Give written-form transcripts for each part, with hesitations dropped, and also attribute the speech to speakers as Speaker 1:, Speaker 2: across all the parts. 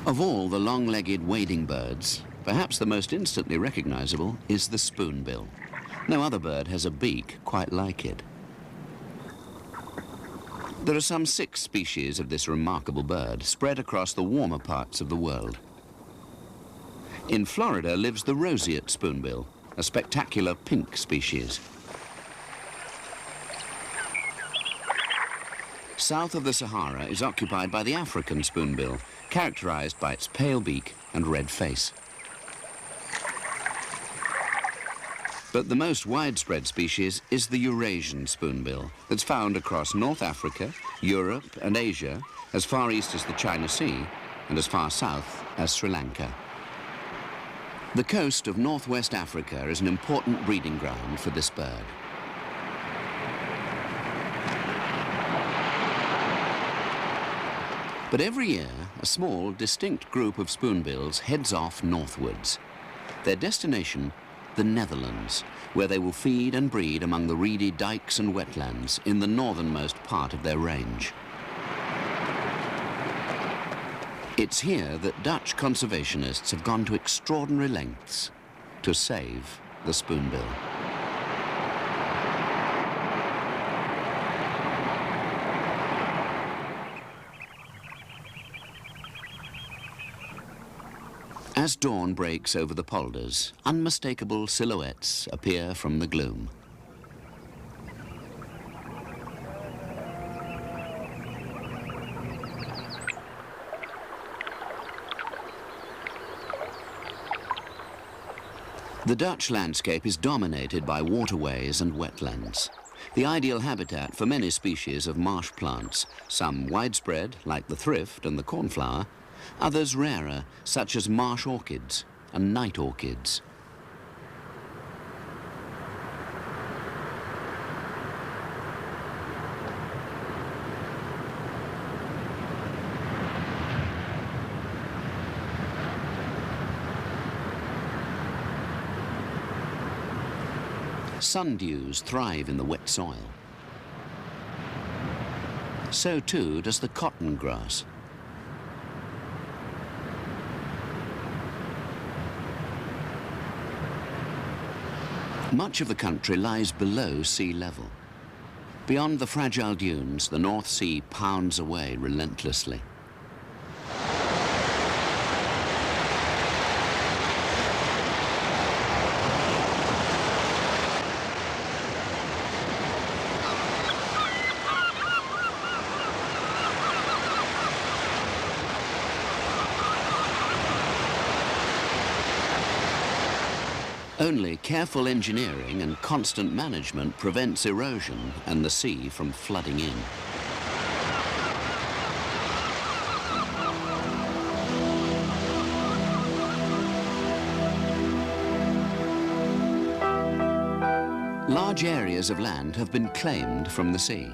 Speaker 1: Of all the long-legged wading birds, perhaps the most instantly recognizable is the spoonbill. No other bird has a beak quite like it. There are some 6 species of this remarkable bird spread across the warmer parts of the world. In Florida lives the roseate spoonbill, a spectacular pink species. South of the Sahara is occupied by the African spoonbill, characterized by its pale beak and red face. But the most widespread species is the Eurasian spoonbill, that's found across North Africa, Europe and Asia, as far east as the China Sea and as far south as Sri Lanka. The coast of northwest Africa is an important breeding ground for this bird. But every year, a small, distinct group of spoonbills heads off northwards. Their destination, the Netherlands, where they will feed and breed among the reedy dikes and wetlands in the northernmost part of their range. It's here that Dutch conservationists have gone to extraordinary lengths to save the spoonbill. As dawn breaks over the polders, unmistakable silhouettes appear from the gloom. The Dutch landscape is dominated by waterways and wetlands, the ideal habitat for many species of marsh plants, some widespread, like the thrift and the cornflower, others rarer, such as marsh orchids and night orchids. Sundews thrive in the wet soil. So too does the cotton grass. Much of the country lies below sea level. Beyond the fragile dunes, the North Sea pounds away relentlessly. Only careful engineering and constant management prevents erosion and the sea from flooding in. Large areas of land have been claimed from the sea.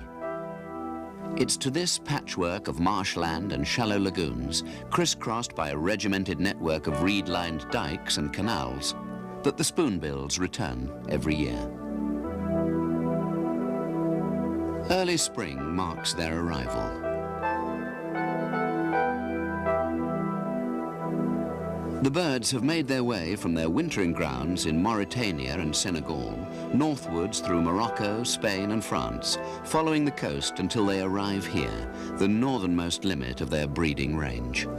Speaker 1: It's to this patchwork of marshland and shallow lagoons, crisscrossed by a regimented network of reed-lined dikes and canals, that the spoonbills return every year. Early spring marks their arrival. The birds have made their way from their wintering grounds in Mauritania and Senegal, northwards through Morocco, Spain and France, following the coast until they arrive here, the northernmost limit of their breeding range.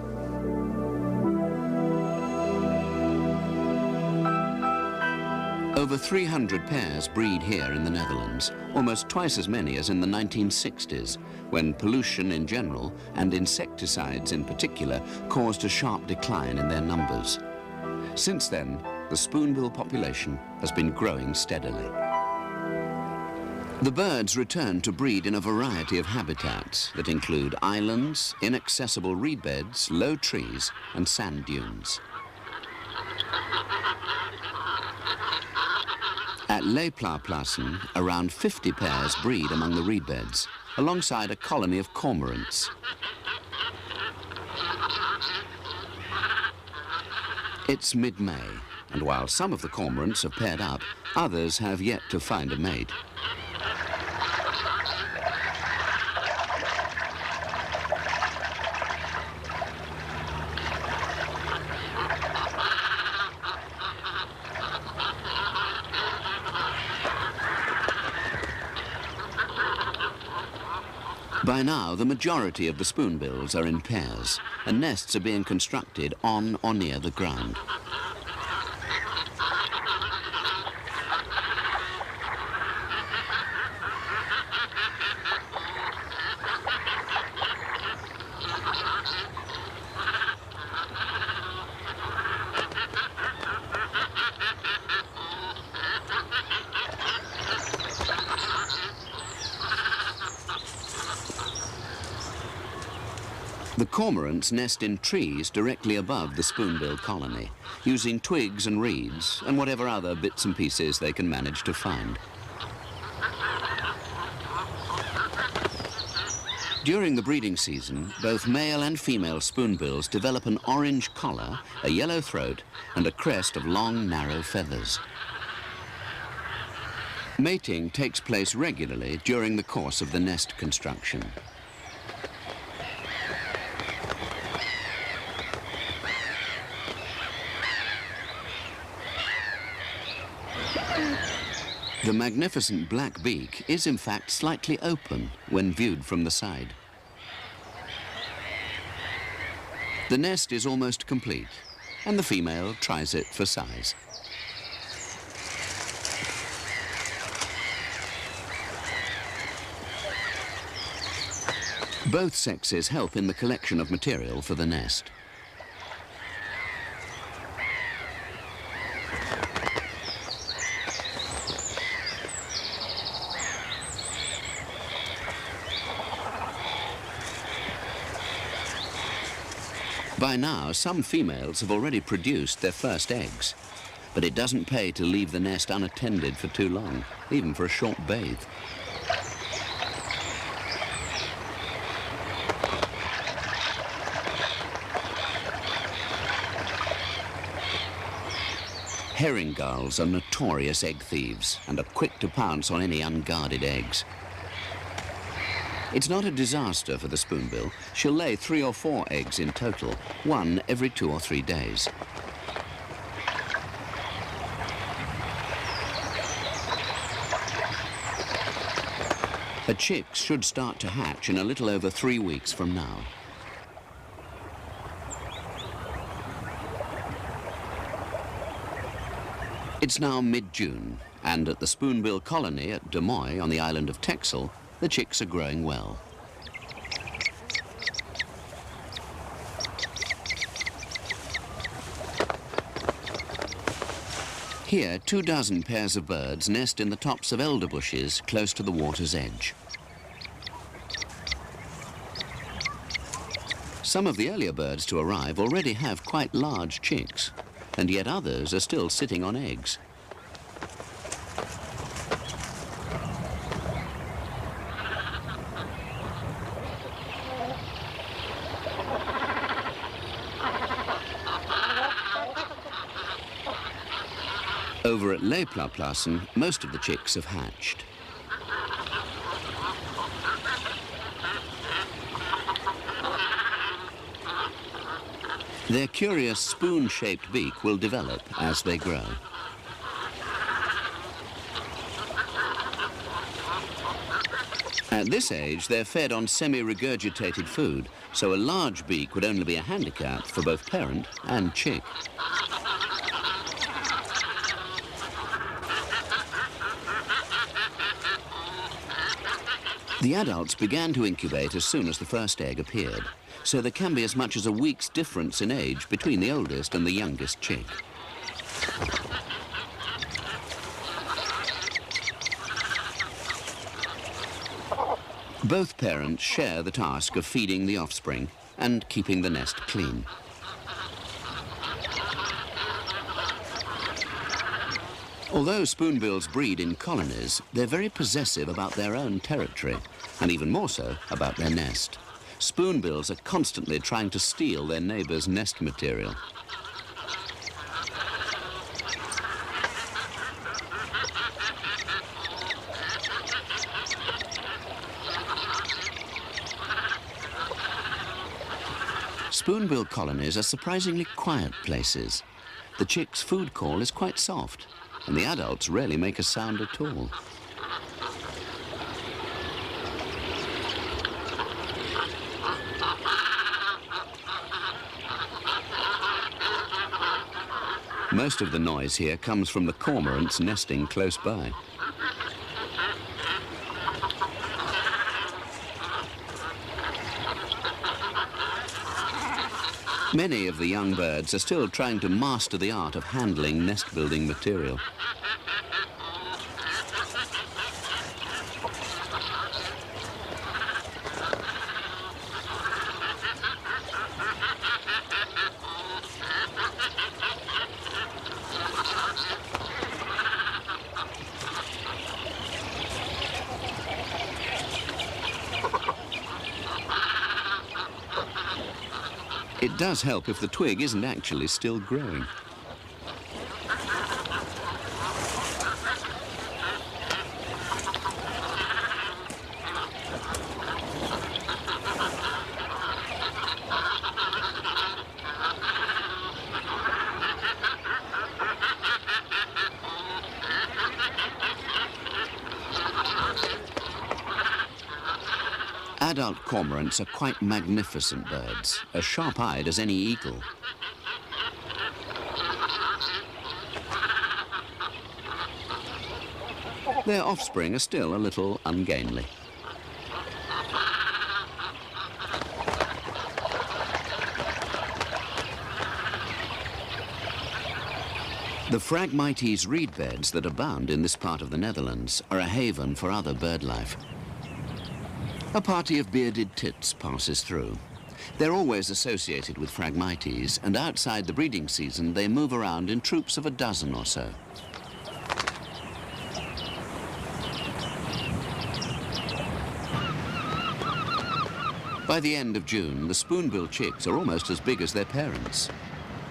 Speaker 1: Over 300 pairs breed here in the Netherlands, almost twice as many as in the 1960s, when pollution in general and insecticides in particular caused a sharp decline in their numbers. Since then, the spoonbill population has been growing steadily. The birds return to breed in a variety of habitats that include islands, inaccessible reed beds, low trees and sand dunes. At Leplaplassen, around 50 pairs breed among the reed beds, alongside a colony of cormorants. It's mid-May, and while some of the cormorants have paired up, others have yet to find a mate. By now, the majority of the spoonbills are in pairs, and nests are being constructed on or near the ground. The cormorants nest in trees directly above the spoonbill colony, using twigs and reeds and whatever other bits and pieces they can manage to find. During the breeding season, both male and female spoonbills develop an orange collar, a yellow throat, and a crest of long, narrow feathers. Mating takes place regularly during the course of the nest construction. The magnificent black beak is in fact slightly open when viewed from the side. The nest is almost complete, and the female tries it for size. Both sexes help in the collection of material for the nest. By now, some females have already produced their first eggs, but it doesn't pay to leave the nest unattended for too long, even for a short bathe. Herring gulls are notorious egg thieves and are quick to pounce on any unguarded eggs. It's not a disaster for the spoonbill. She'll lay 3 or 4 eggs in total, one every 2 or 3 days. Her chicks should start to hatch in a little over 3 weeks from now. It's now mid-June, and at the spoonbill colony at Des Moines on the island of Texel, the chicks are growing well. Here, 24 pairs of birds nest in the tops of elder bushes close to the water's edge. Some of the earlier birds to arrive already have quite large chicks, and yet others are still sitting on eggs. Over at Les Plaplassen, most of the chicks have hatched. Their curious spoon-shaped beak will develop as they grow. At this age, they're fed on semi-regurgitated food, so a large beak would only be a handicap for both parent and chick. The adults began to incubate as soon as the first egg appeared, so there can be as much as a week's difference in age between the oldest and the youngest chick. Both parents share the task of feeding the offspring and keeping the nest clean. Although spoonbills breed in colonies, they're very possessive about their own territory, and even more so about their nest. Spoonbills are constantly trying to steal their neighbor's nest material. Spoonbill colonies are surprisingly quiet places. The chick's food call is quite soft, and the adults rarely make a sound at all. Most of the noise here comes from the cormorants nesting close by. Many of the young birds are still trying to master the art of handling nest-building material. It does help if the twig isn't actually still growing. Adult cormorants are quite magnificent birds, as sharp-eyed as any eagle. Their offspring are still a little ungainly. The Phragmites reed beds that abound in this part of the Netherlands are a haven for other bird life. A party of bearded tits passes through. They're always associated with Phragmites, and outside the breeding season they move around in troops of a dozen or so. By the end of June, the spoonbill chicks are almost as big as their parents.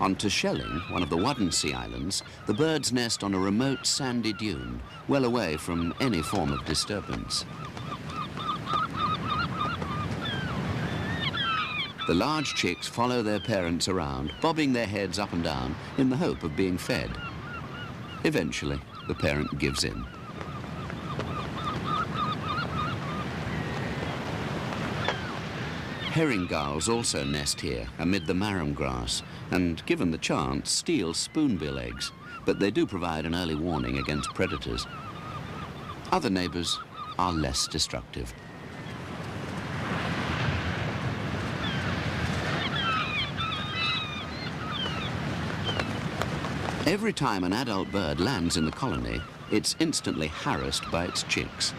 Speaker 1: On Terschelling, one of the Waddensee Islands, the birds nest on a remote sandy dune, well away from any form of disturbance. The large chicks follow their parents around, bobbing their heads up and down in the hope of being fed. Eventually, the parent gives in. Herring gulls also nest here amid the marram grass and, given the chance, steal spoonbill eggs, but they do provide an early warning against predators. Other neighbours are less destructive. Every time an adult bird lands in the colony, it's instantly harassed by its chicks.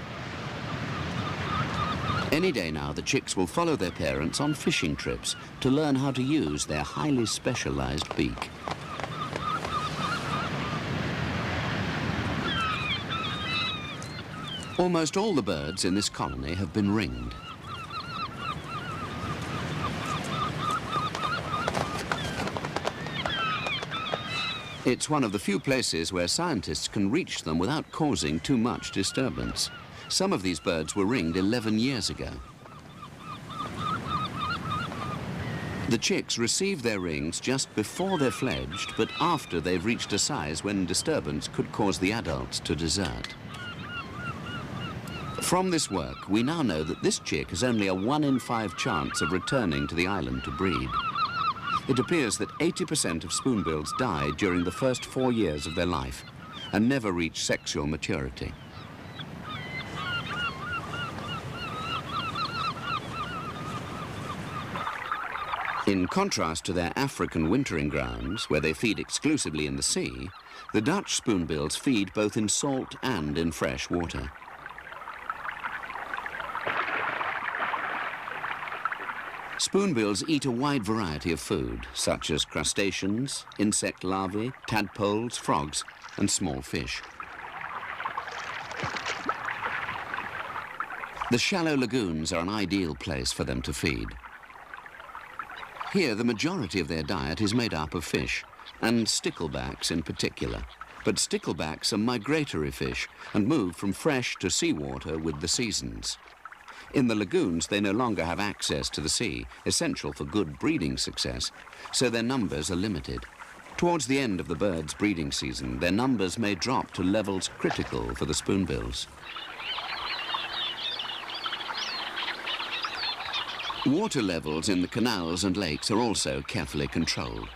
Speaker 1: Any day now, the chicks will follow their parents on fishing trips to learn how to use their highly specialized beak. Almost all the birds in this colony have been ringed. It's one of the few places where scientists can reach them without causing too much disturbance. Some of these birds were ringed 11 years ago. The chicks receive their rings just before they're fledged, but after they've reached a size when disturbance could cause the adults to desert. From this work, we now know that this chick has only a 1 in 5 chance of returning to the island to breed. It appears that 80% of spoonbills die during the first 4 years of their life and never reach sexual maturity. In contrast to their African wintering grounds, where they feed exclusively in the sea, the Dutch spoonbills feed both in salt and in fresh water. Spoonbills eat a wide variety of food, such as crustaceans, insect larvae, tadpoles, frogs, and small fish. The shallow lagoons are an ideal place for them to feed. Here, the majority of their diet is made up of fish, and sticklebacks in particular. But sticklebacks are migratory fish and move from fresh to seawater with the seasons. In the lagoons, they no longer have access to the sea, essential for good breeding success, so their numbers are limited. Towards the end of the birds' breeding season, their numbers may drop to levels critical for the spoonbills. Water levels in the canals and lakes are also carefully controlled.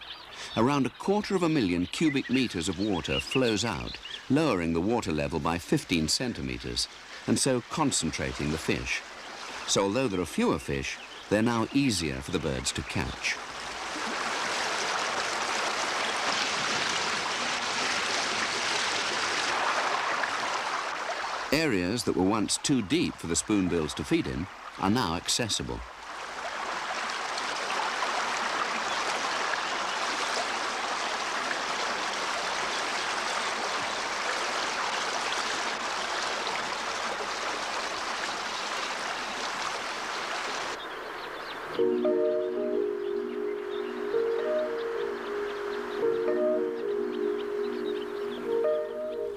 Speaker 1: Around 250,000 cubic meters of water flows out, lowering the water level by 15 centimeters, and so concentrating the fish. So although there are fewer fish, they're now easier for the birds to catch. Areas that were once too deep for the spoonbills to feed in are now accessible.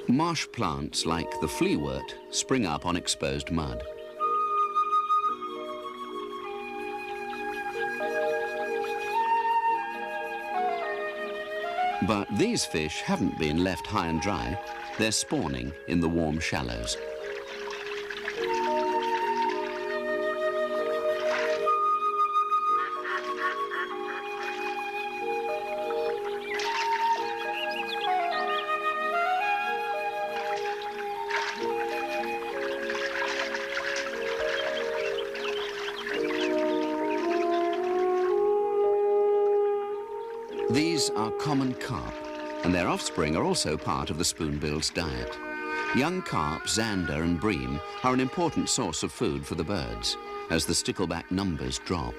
Speaker 1: Marsh plants like the fleawort spring up on exposed mud. But these fish haven't been left high and dry. They're spawning in the warm shallows. These are common carp, and their offspring are also part of the spoonbill's diet. Young carp, zander and bream are an important source of food for the birds, as the stickleback numbers drop.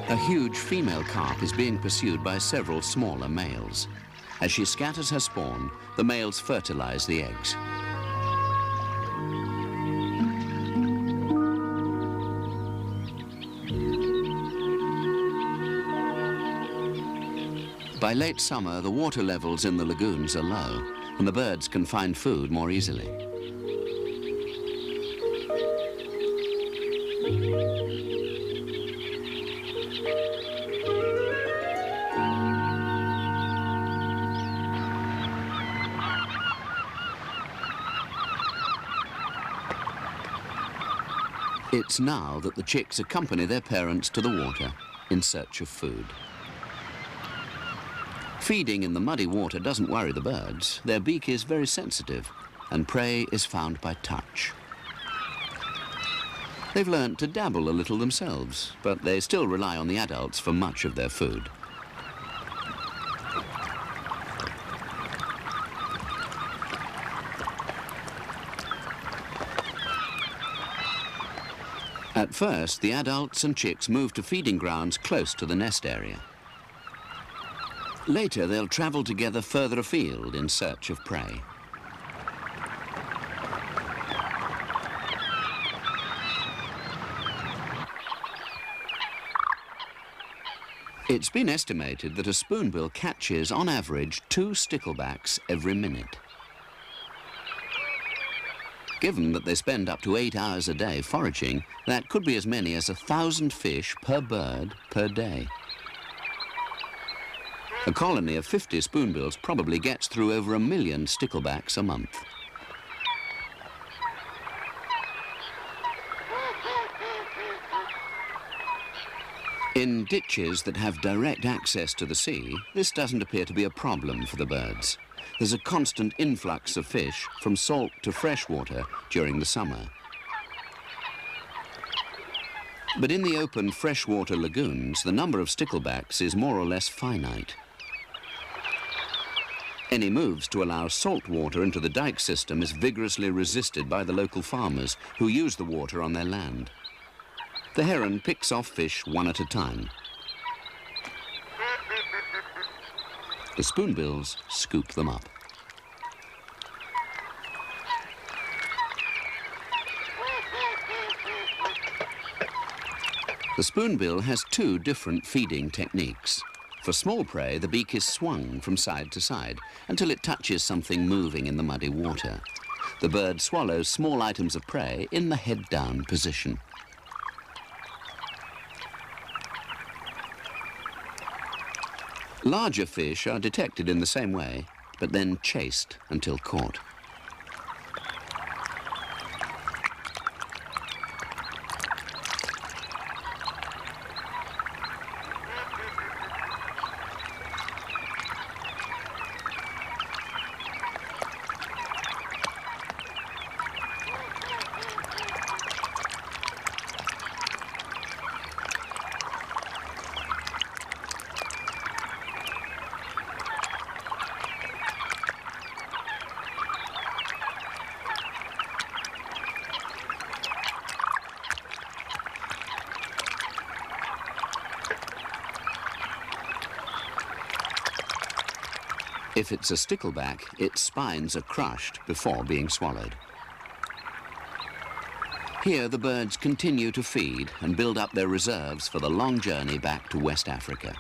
Speaker 1: A huge female carp is being pursued by several smaller males. As she scatters her spawn, the males fertilize the eggs. By late summer, the water levels in the lagoons are low, and the birds can find food more easily. It's now that the chicks accompany their parents to the water in search of food. Feeding in the muddy water doesn't worry the birds. Their beak is very sensitive, and prey is found by touch. They've learnt to dabble a little themselves, but they still rely on the adults for much of their food. At first, the adults and chicks move to feeding grounds close to the nest area. Later, they'll travel together further afield in search of prey. It's been estimated that a spoonbill catches, on average, 2 sticklebacks every minute. Given that they spend up to 8 hours a day foraging, that could be as many as 1,000 fish per bird per day. A colony of 50 spoonbills probably gets through over 1 million sticklebacks a month. In ditches that have direct access to the sea, this doesn't appear to be a problem for the birds. There's a constant influx of fish from salt to freshwater during the summer. But in the open freshwater lagoons, the number of sticklebacks is more or less finite. Any moves to allow salt water into the dike system is vigorously resisted by the local farmers who use the water on their land. The heron picks off fish one at a time. The spoonbills scoop them up. The spoonbill has 2 different feeding techniques. For small prey, the beak is swung from side to side until it touches something moving in the muddy water. The bird swallows small items of prey in the head-down position. Larger fish are detected in the same way, but then chased until caught. If it's a stickleback, its spines are crushed before being swallowed. Here, the birds continue to feed and build up their reserves for the long journey back to West Africa.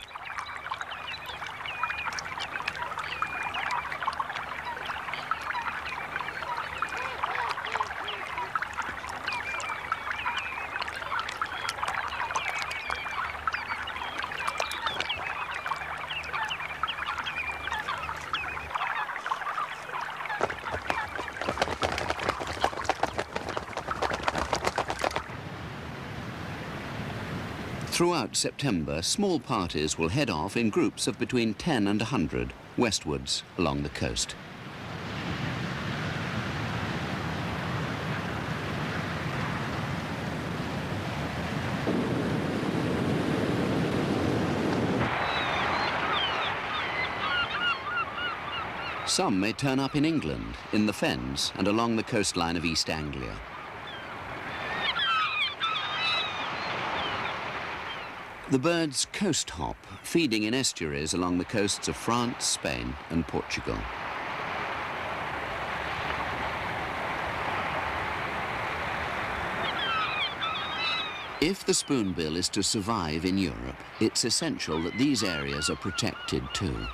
Speaker 1: Throughout September, small parties will head off in groups of between 10 and 100 westwards along the coast. Some may turn up in England, in the fens and along the coastline of East Anglia. The birds coast hop, feeding in estuaries along the coasts of France, Spain and Portugal. If the spoonbill is to survive in Europe, it's essential that these areas are protected too.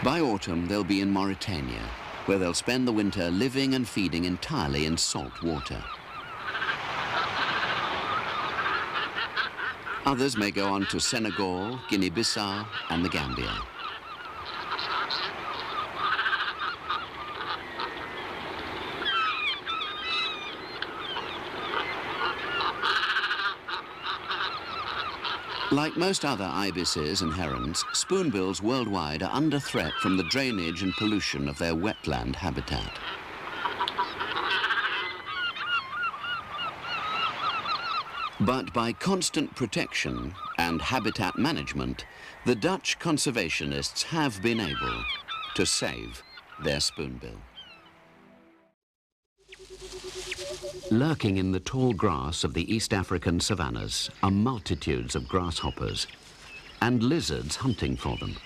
Speaker 1: By autumn, they'll be in Mauritania, where they'll spend the winter living and feeding entirely in salt water. Others may go on to Senegal, Guinea-Bissau and the Gambia. Like most other ibises and herons, spoonbills worldwide are under threat from the drainage and pollution of their wetland habitat. But by constant protection and habitat management, the Dutch conservationists have been able to save their spoonbill. Lurking in the tall grass of the East African savannas are multitudes of grasshoppers and lizards hunting for them.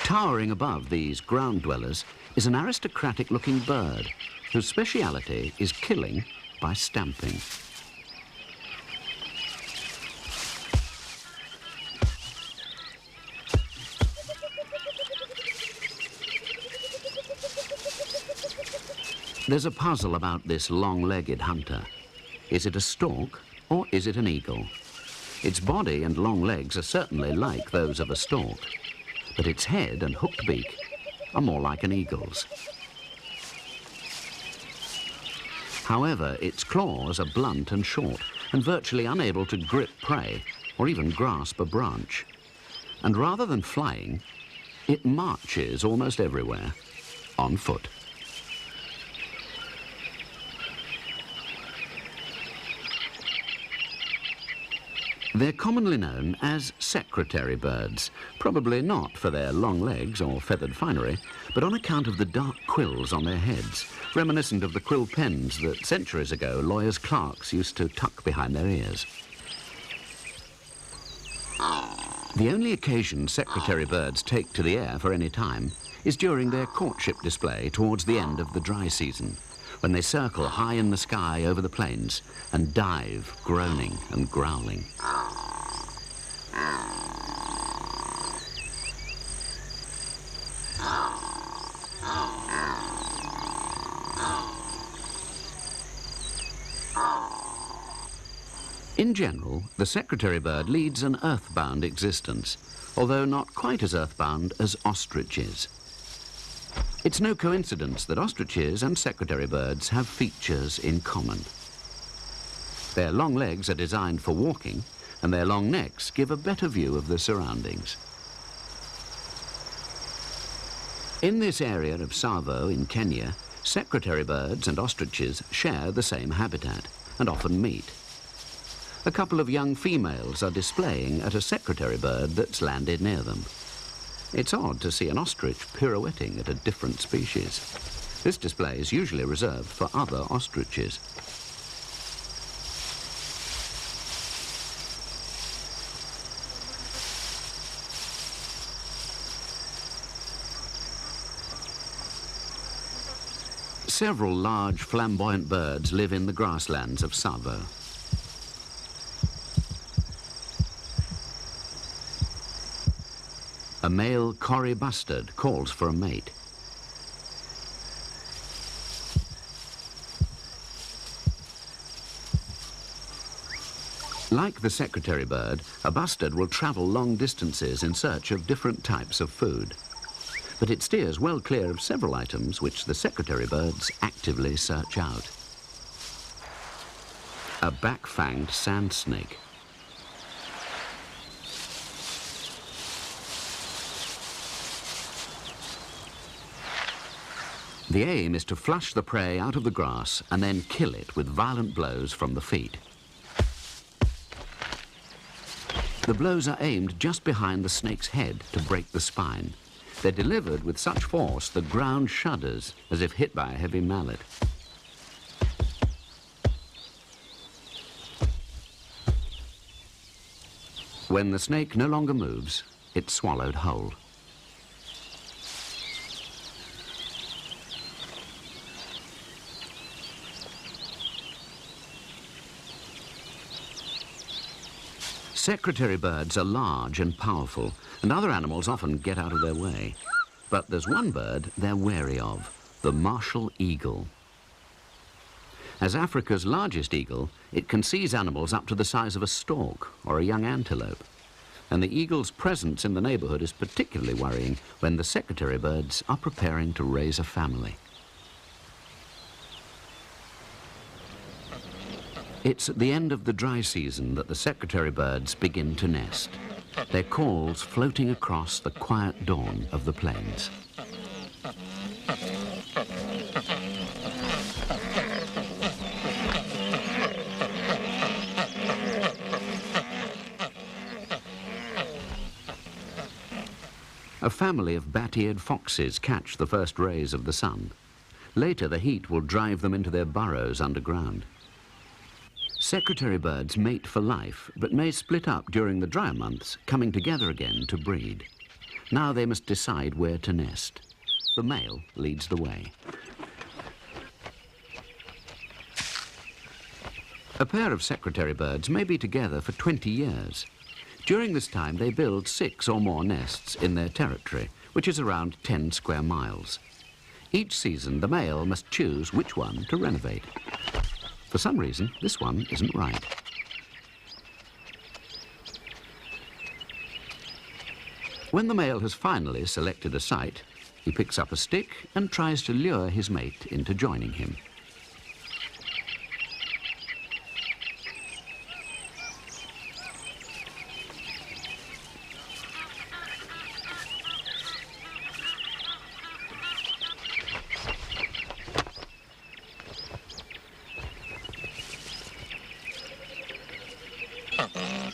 Speaker 1: Towering above these ground dwellers is an aristocratic-looking bird whose speciality is killing by stamping. There's a puzzle about this long-legged hunter. Is it a stork or is it an eagle? Its body and long legs are certainly like those of a stork, but its head and hooked beak are more like an eagle's. However, its claws are blunt and short and virtually unable to grip prey or even grasp a branch. And rather than flying, it marches almost everywhere on foot. They're commonly known as secretary birds, probably not for their long legs or feathered finery, but on account of the dark quills on their heads, reminiscent of the quill pens that centuries ago lawyers' clerks used to tuck behind their ears. The only occasion secretary birds take to the air for any time is during their courtship display towards the end of the dry season, when they circle high in the sky over the plains and dive, groaning and growling. In general, the secretary bird leads an earthbound existence, although not quite as earthbound as ostriches. It's no coincidence that ostriches and secretary birds have features in common. Their long legs are designed for walking, and their long necks give a better view of the surroundings. In this area of Tsavo in Kenya, secretary birds and ostriches share the same habitat and often meet. A couple of young females are displaying at a secretary bird that's landed near them. It's odd to see an ostrich pirouetting at a different species. This display is usually reserved for other ostriches. Several large flamboyant birds live in the grasslands of Savo. A male Corrie bustard calls for a mate. Like the secretary bird, a bustard will travel long distances in search of different types of food. But it steers well clear of several items which the secretary birds actively search out. A back-fanged sand snake. The aim is to flush the prey out of the grass and then kill it with violent blows from the feet. The blows are aimed just behind the snake's head to break the spine. They're delivered with such force the ground shudders as if hit by a heavy mallet. When the snake no longer moves, it's swallowed whole. Secretary birds are large and powerful, and other animals often get out of their way. But there's one bird they're wary of, the martial eagle. As Africa's largest eagle, it can seize animals up to the size of a stork or a young antelope. And the eagle's presence in the neighborhood is particularly worrying when the secretary birds are preparing to raise a family. It's at the end of the dry season that the secretary birds begin to nest, their calls floating across the quiet dawn of the plains. A family of bat-eared foxes catch the first rays of the sun. Later, the heat will drive them into their burrows underground. Secretary birds mate for life, but may split up during the drier months, coming together again to breed. Now they must decide where to nest. The male leads the way. A pair of secretary birds may be together for 20 years. During this time, they build 6 or more nests in their territory, which is around 10 square miles. Each season, the male must choose which one to renovate. For some reason, this one isn't right. When the male has finally selected a site, he picks up a stick and tries to lure his mate into joining him.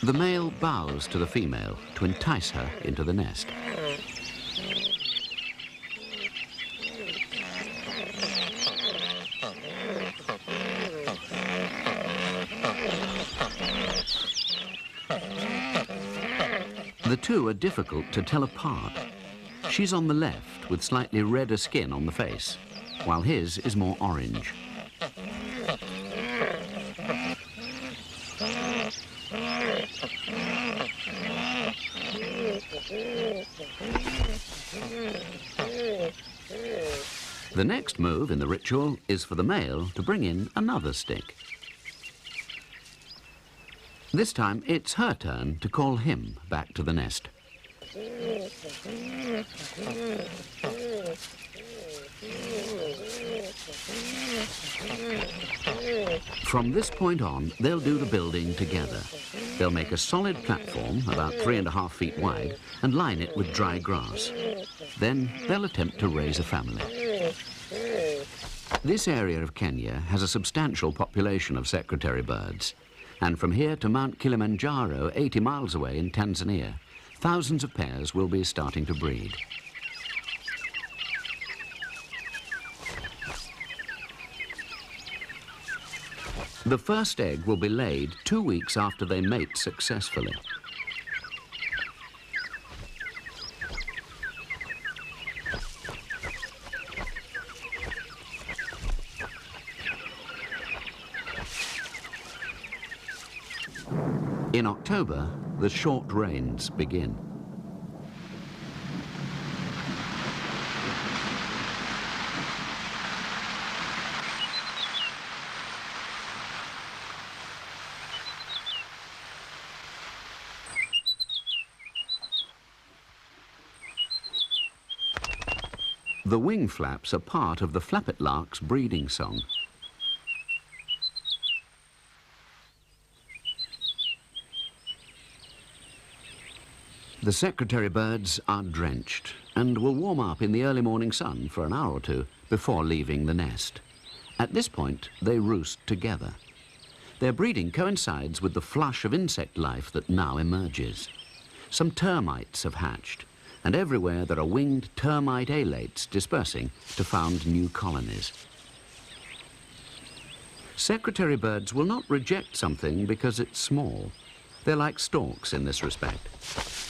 Speaker 1: The male bows to the female to entice her into the nest. The two are difficult to tell apart. She's on the left with slightly redder skin on the face, while his is more orange. The next move in the ritual is for the male to bring in another stick. This time it's her turn to call him back to the nest. From this point on, they'll do the building together. They'll make a solid platform about 3.5 feet wide and line it with dry grass. Then they'll attempt to raise a family. This area of Kenya has a substantial population of secretary birds. And from here to Mount Kilimanjaro, 80 miles away in Tanzania, thousands of pairs will be starting to breed. The first egg will be laid 2 weeks after they mate successfully. In October, the short rains begin. The wing flaps are part of the flappet lark's breeding song. The secretary birds are drenched and will warm up in the early morning sun for an hour or two before leaving the nest. At this point, they roost together. Their breeding coincides with the flush of insect life that now emerges. Some termites have hatched, and everywhere there are winged termite alates dispersing to found new colonies. Secretary birds will not reject something because it's small. They're like storks in this respect.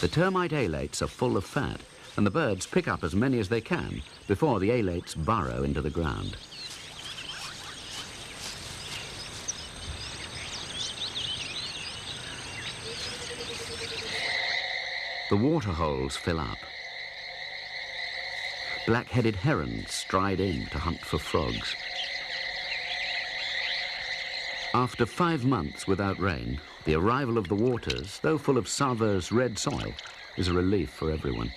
Speaker 1: The termite alates are full of fat, and the birds pick up as many as they can before the alates burrow into the ground. The water holes fill up. Black-headed herons stride in to hunt for frogs. After 5 months without rain, the arrival of the waters, though full of Sava's red soil, is a relief for everyone.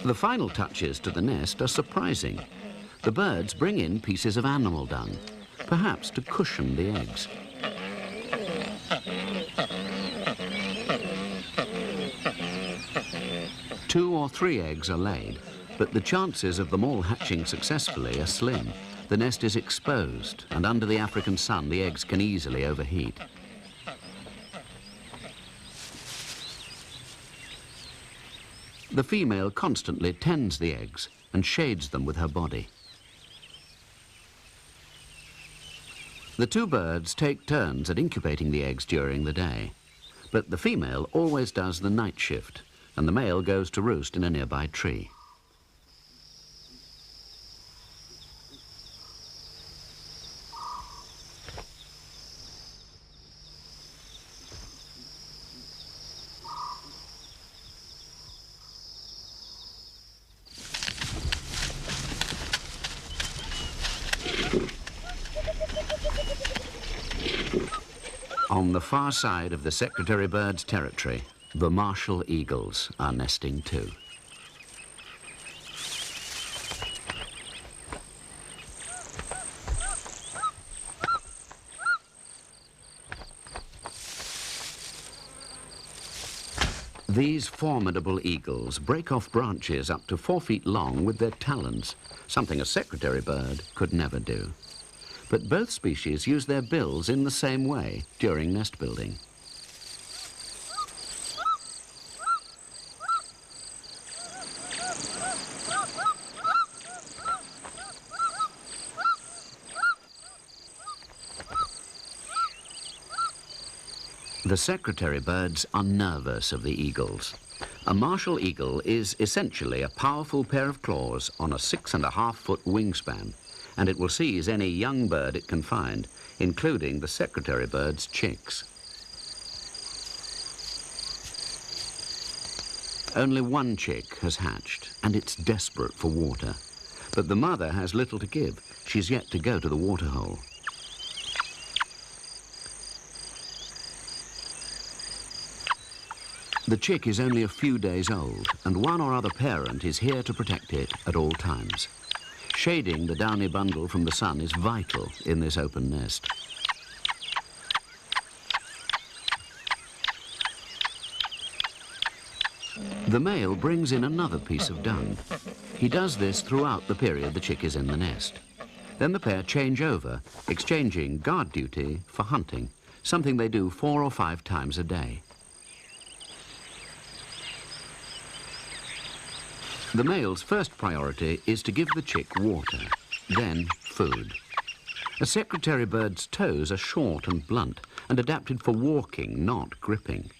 Speaker 1: The final touches to the nest are surprising. The birds bring in pieces of animal dung, perhaps to cushion the eggs. Two or three eggs are laid, but the chances of them all hatching successfully are slim. The nest is exposed, and under the African sun, the eggs can easily overheat. The female constantly tends the eggs and shades them with her body. The two birds take turns at incubating the eggs during the day, but the female always does the night shift, and the male goes to roost in a nearby tree. On the far side of the secretary bird's territory, the martial eagles are nesting too. These formidable eagles break off branches up to 4 feet long with their talons, something a secretary bird could never do. But both species use their bills in the same way during nest building. The secretary birds are nervous of the eagles. A martial eagle is essentially a powerful pair of claws on a 6.5-foot wingspan, and it will seize any young bird it can find, including the secretary bird's chicks. Only one chick has hatched, and it's desperate for water. But the mother has little to give. She's yet to go to the waterhole. The chick is only a few days old, and one or other parent is here to protect it at all times. Shading the downy bundle from the sun is vital in this open nest. The male brings in another piece of dung. He does this throughout the period the chick is in the nest. Then the pair change over, exchanging guard duty for hunting, something they do 4 or 5 times a day. The male's first priority is to give the chick water, then food. A secretary bird's toes are short and blunt and adapted for walking, not gripping.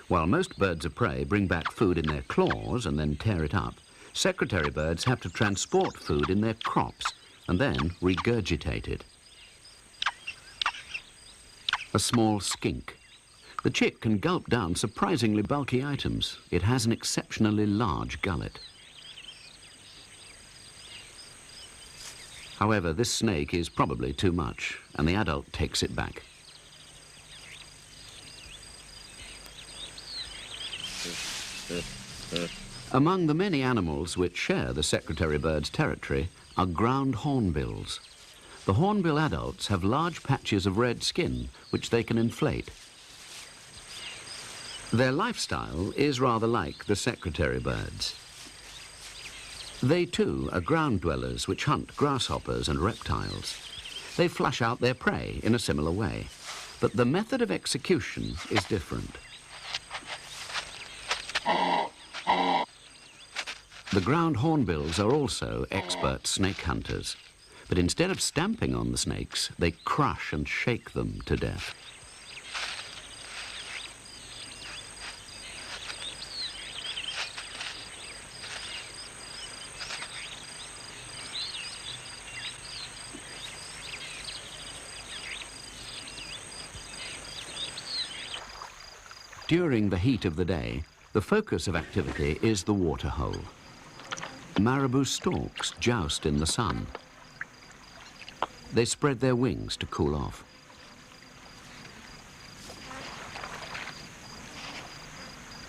Speaker 1: While most birds of prey bring back food in their claws and then tear it up, secretary birds have to transport food in their crops and then regurgitate it. A small skink. The chick can gulp down surprisingly bulky items. It has an exceptionally large gullet. However, this snake is probably too much, and the adult takes it back. Among the many animals which share the secretary bird's territory are ground hornbills. The hornbill adults have large patches of red skin, which they can inflate. Their lifestyle is rather like the secretary birds. They too are ground dwellers which hunt grasshoppers and reptiles. They flush out their prey in a similar way, but the method of execution is different. The ground hornbills are also expert snake hunters, but instead of stamping on the snakes, they crush and shake them to death. During the heat of the day, the focus of activity is the waterhole. Marabou storks joust in the sun. They spread their wings to cool off.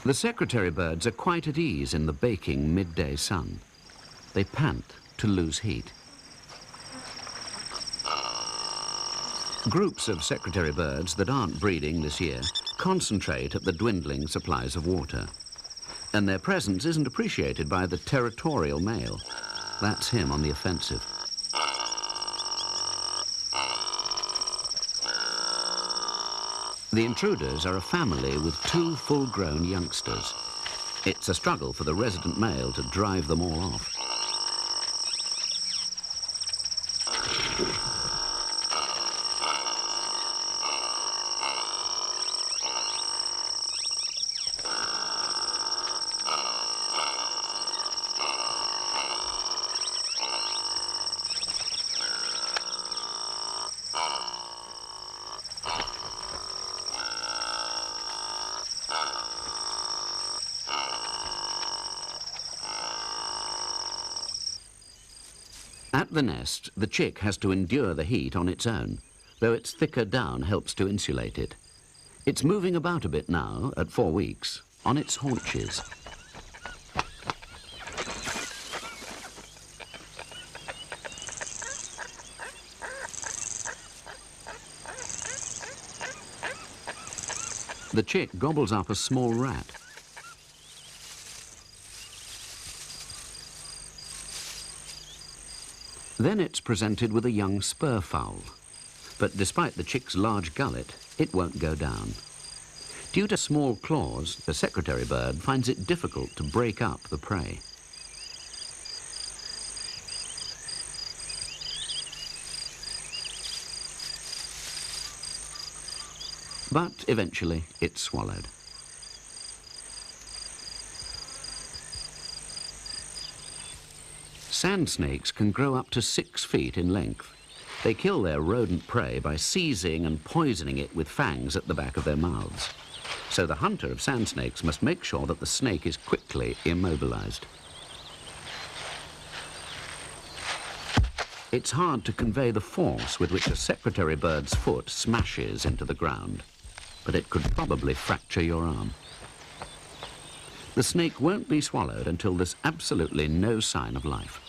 Speaker 1: The secretary birds are quite at ease in the baking midday sun. They pant to lose heat. Groups of secretary birds that aren't breeding this year concentrate at the dwindling supplies of water. And their presence isn't appreciated by the territorial male. That's him on the offensive. The intruders are a family with 2 full-grown youngsters. It's a struggle for the resident male to drive them all off. At the nest, the chick has to endure the heat on its own, though its thicker down helps to insulate it. It's moving about a bit now, at 4 weeks, on its haunches. The chick gobbles up a small rat. Then it's presented with a young spurfowl. But despite the chick's large gullet, it won't go down. Due to small claws, the secretary bird finds it difficult to break up the prey. But eventually it's swallowed. Sand snakes can grow up to 6 feet in length. They kill their rodent prey by seizing and poisoning it with fangs at the back of their mouths. So the hunter of sand snakes must make sure that the snake is quickly immobilized. It's hard to convey the force with which a secretary bird's foot smashes into the ground, but it could probably fracture your arm. The snake won't be swallowed until there's absolutely no sign of life.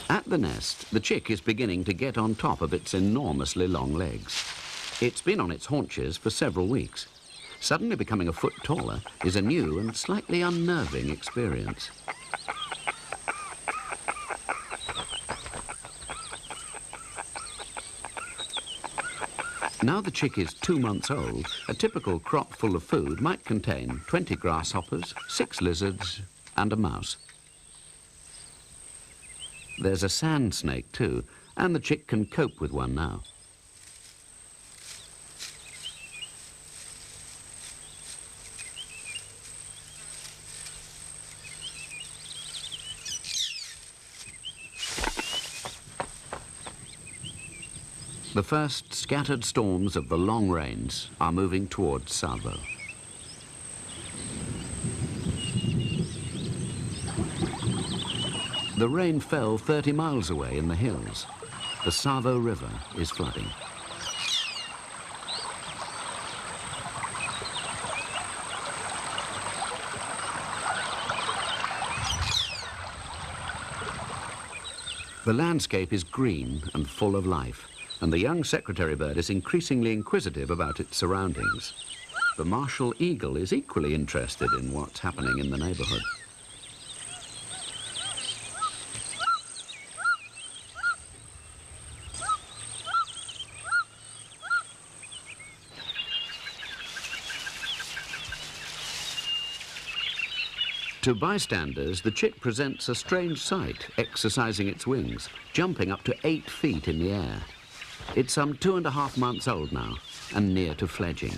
Speaker 1: At the nest, the chick is beginning to get on top of its enormously long legs. It's been on its haunches for several weeks. Suddenly becoming a foot taller is a new and slightly unnerving experience. Now the chick is 2 months old, a typical crop full of food might contain 20 grasshoppers, 6 lizards, and a mouse. There's a sand snake too, and the chick can cope with one now. The first scattered storms of the long rains are moving towards Savo. The rain fell 30 miles away in the hills. The Savo River is flooding. The landscape is green and full of life, and the young secretary bird is increasingly inquisitive about its surroundings. The martial eagle is equally interested in what's happening in the neighborhood. To bystanders, the chick presents a strange sight, exercising its wings, jumping up to 8 feet in the air. It's some 2.5 months old now, and near to fledging.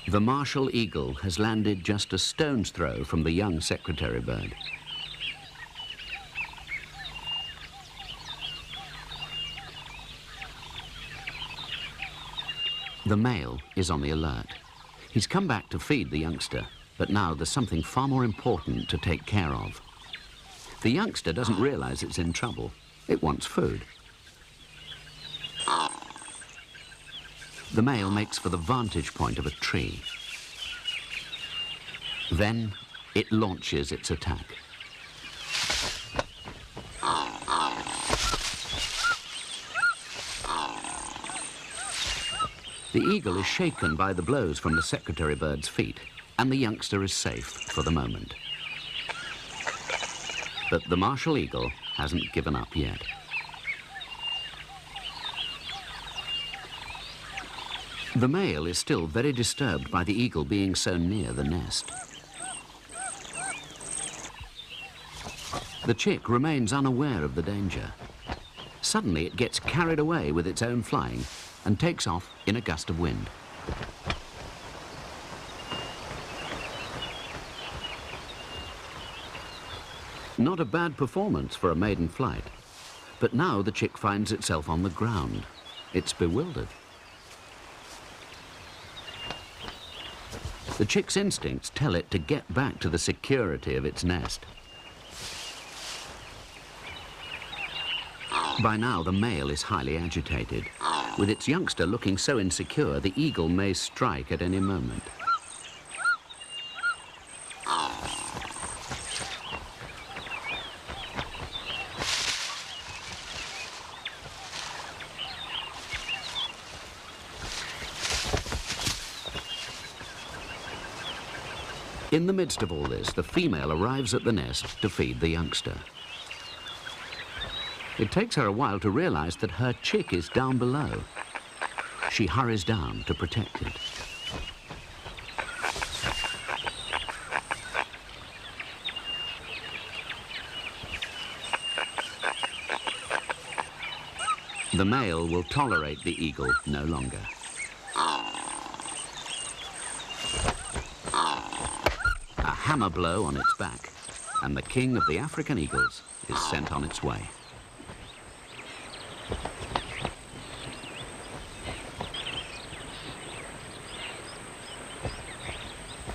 Speaker 1: The martial eagle has landed just a stone's throw from the young secretary bird. The male is on the alert. He's come back to feed the youngster, but now there's something far more important to take care of. The youngster doesn't realize it's in trouble. It wants food. The male makes for the vantage point of a tree. Then it launches its attack. The eagle is shaken by the blows from the secretary bird's feet, and the youngster is safe for the moment. But the martial eagle hasn't given up yet. The male is still very disturbed by the eagle being so near the nest. The chick remains unaware of the danger. Suddenly it gets carried away with its own flying and takes off in a gust of wind. Not a bad performance for a maiden flight, but now the chick finds itself on the ground. It's bewildered. The chick's instincts tell it to get back to the security of its nest. By now, the male is highly agitated. With its youngster looking so insecure, the eagle may strike at any moment. In the midst of all this, the female arrives at the nest to feed the youngster. It takes her a while to realize that her chick is down below. She hurries down to protect it. The male will tolerate the eagle no longer. hammer blow on its back, and the king of the African eagles is sent on its way.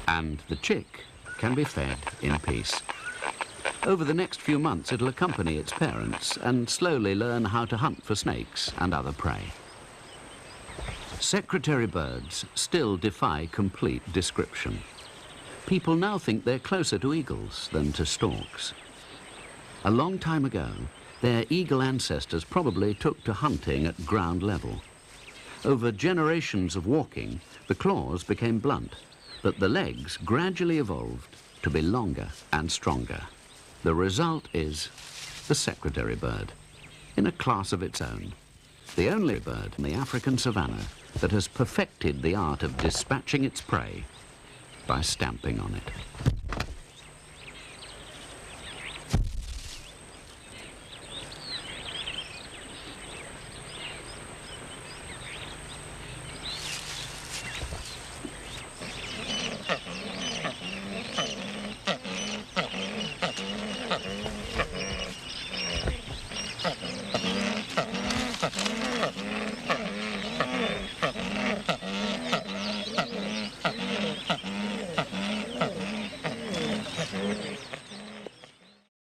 Speaker 1: And the chick can be fed in peace. Over the next few months, it'll accompany its parents and slowly learn how to hunt for snakes and other prey. Secretary birds still defy complete description. People now think they're closer to eagles than to storks. A long time ago, their eagle ancestors probably took to hunting at ground level. Over generations of walking, the claws became blunt, but the legs gradually evolved to be longer and stronger. The result is the secretary bird, in a class of its own. The only bird in the African savannah that has perfected the art of dispatching its prey by stamping on it.